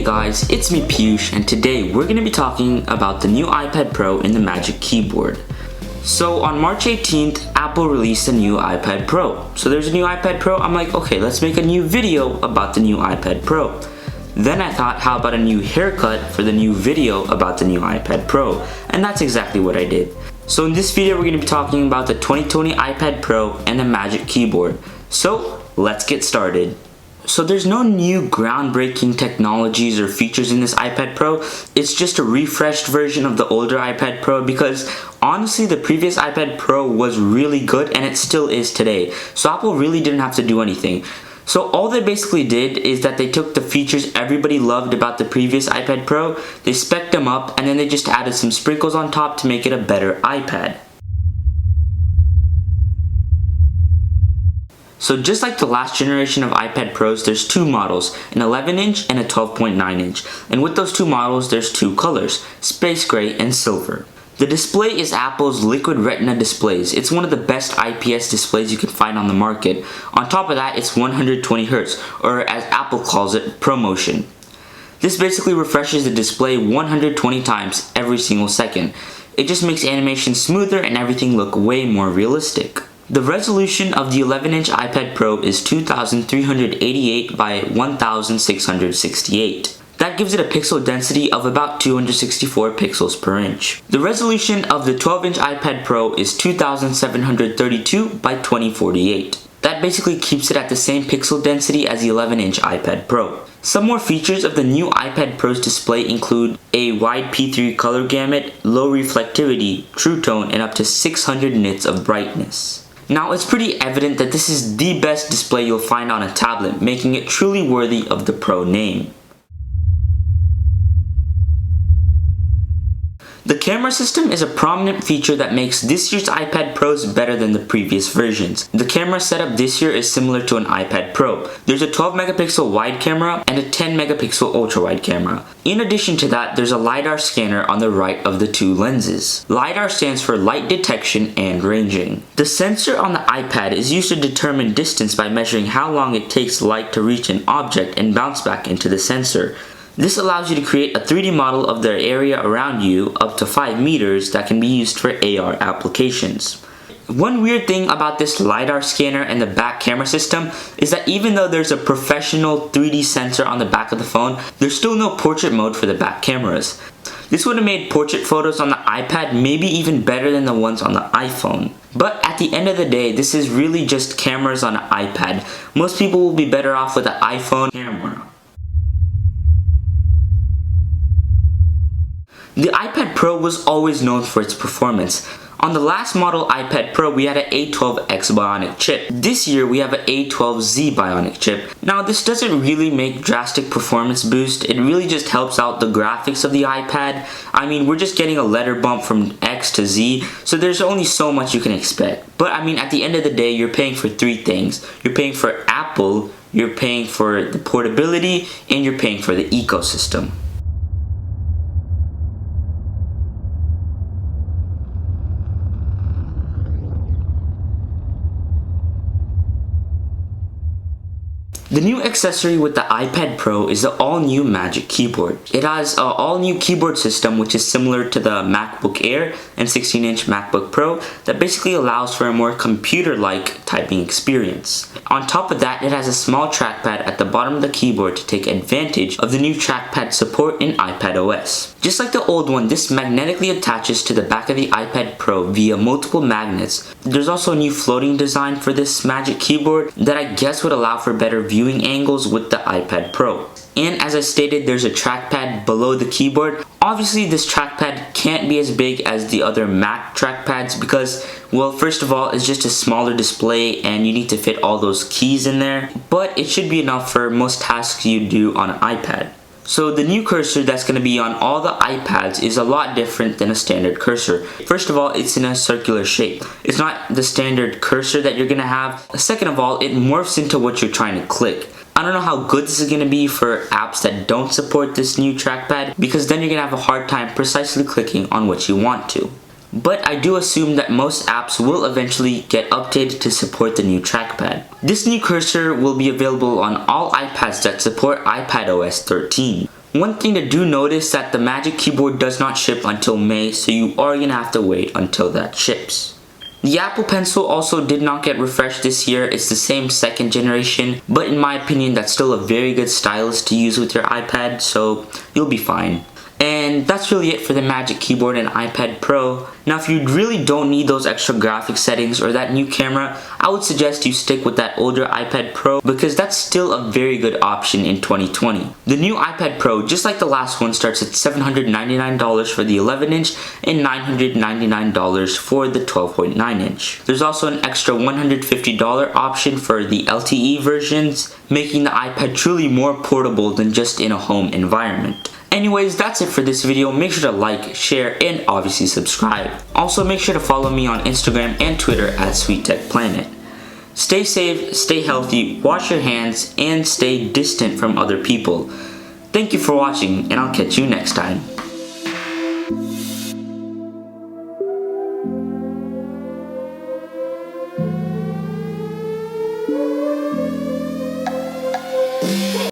guys, it's me Piyush, and today we're going to be talking about the new iPad Pro and the Magic Keyboard. So on March 18th, Apple released a new iPad Pro. So there's a new iPad Pro, I'm like, okay, let's make a new video about the new iPad Pro. Then I thought, how about a new haircut for the new video about the new iPad Pro? And that's exactly what I did. So in this video, we're going to be talking about the 2020 iPad Pro and the Magic Keyboard. So let's get started. So there's no new groundbreaking technologies or features in this iPad Pro. It's just a refreshed version of the older iPad Pro because honestly the previous iPad Pro was really good and it still is today. So Apple really didn't have to do anything. So all they basically did is that they took the features everybody loved about the previous iPad Pro, they spec'd them up, and then they just added some sprinkles on top to make it a better iPad. So just like the last generation of iPad Pros, there's two models, an 11-inch and a 12.9-inch. And with those two models, there's two colors, space gray and silver. The display is Apple's Liquid Retina displays. It's one of the best IPS displays you can find on the market. On top of that, it's 120Hz, or as Apple calls it, ProMotion. This basically refreshes the display 120 times every single second. It just makes animation smoother and everything look way more realistic. The resolution of the 11-inch iPad Pro is 2388 by 1668. That gives it a pixel density of about 264 pixels per inch. The resolution of the 12-inch iPad Pro is 2732 by 2048. That basically keeps it at the same pixel density as the 11-inch iPad Pro. Some more features of the new iPad Pro's display include a wide P3 color gamut, low reflectivity, true tone, and up to 600 nits of brightness. Now it's pretty evident that this is the best display you'll find on a tablet, making it truly worthy of the Pro name. The camera system is a prominent feature that makes this year's iPad Pros better than the previous versions. The camera setup this year is similar to an iPad Pro. There's a 12 megapixel wide camera and a 10 megapixel ultra wide camera. In addition to that, there's a LiDAR scanner on the right of the two lenses. LiDAR stands for light detection and ranging. The sensor on the iPad is used to determine distance by measuring how long it takes light to reach an object and bounce back into the sensor. This allows you to create a 3D model of the area around you up to 5 meters that can be used for AR applications. One weird thing about this LiDAR scanner and the back camera system is that even though there's a professional 3D sensor on the back of the phone, there's still no portrait mode for the back cameras. This would have made portrait photos on the iPad maybe even better than the ones on the iPhone. But at the end of the day, this is really just cameras on an iPad. Most people will be better off with an iPhone camera. The iPad Pro was always known for its performance. On the last model iPad Pro, we had an A12X Bionic chip. This year, we have an A12Z Bionic chip. Now, this doesn't really make drastic performance boost. It really just helps out the graphics of the iPad. I mean, we're just getting a letter bump from X to Z, so there's only so much you can expect. But I mean, at the end of the day, you're paying for three things. You're paying for Apple, you're paying for the portability, and you're paying for the ecosystem. The new accessory with the iPad Pro is the all-new Magic Keyboard. It has an all-new keyboard system which is similar to the MacBook Air and 16-inch MacBook Pro that basically allows for a more computer-like typing experience. On top of that, it has a small trackpad at the bottom of the keyboard to take advantage of the new trackpad support in iPadOS. Just like the old one, this magnetically attaches to the back of the iPad Pro via multiple magnets. There's also a new floating design for this Magic Keyboard that I guess would allow for better viewing angles with the iPad Pro. And as I stated, there's a trackpad below the keyboard. Obviously, this trackpad can't be as big as the other Mac trackpads because, well, first of all, it's just a smaller display and you need to fit all those keys in there. But it should be enough for most tasks you do on an iPad. So the new cursor that's going to be on all the iPads is a lot different than a standard cursor. First of all, it's in a circular shape. It's not the standard cursor that you're going to have. Second of all, it morphs into what you're trying to click. I don't know how good this is going to be for apps that don't support this new trackpad because then you're going to have a hard time precisely clicking on what you want to. but I do assume that most apps will eventually get updated to support the new trackpad. This new cursor will be available on all iPads that support iPadOS 13. One thing to do notice that the Magic Keyboard does not ship until May, so you are gonna have to wait until that ships. The Apple Pencil also did not get refreshed this year. It's the same second generation, but in my opinion, that's still a very good stylus to use with your iPad, so you'll be fine. And that's really it for the Magic Keyboard and iPad Pro. Now if you really don't need those extra graphic settings or that new camera, I would suggest you stick with that older iPad Pro because that's still a very good option in 2020. The new iPad Pro, just like the last one, starts at $799 for the 11-inch and $999 for the 12.9-inch. There's also an extra $150 option for the LTE versions, making the iPad truly more portable than just in a home environment. Anyways, that's it for this video. Make sure to like, share, and obviously subscribe. Also, make sure to follow me on Instagram and Twitter at SweetTechPlanet. Stay safe, stay healthy, wash your hands, and stay distant from other people. Thank you for watching, and I'll catch you next time.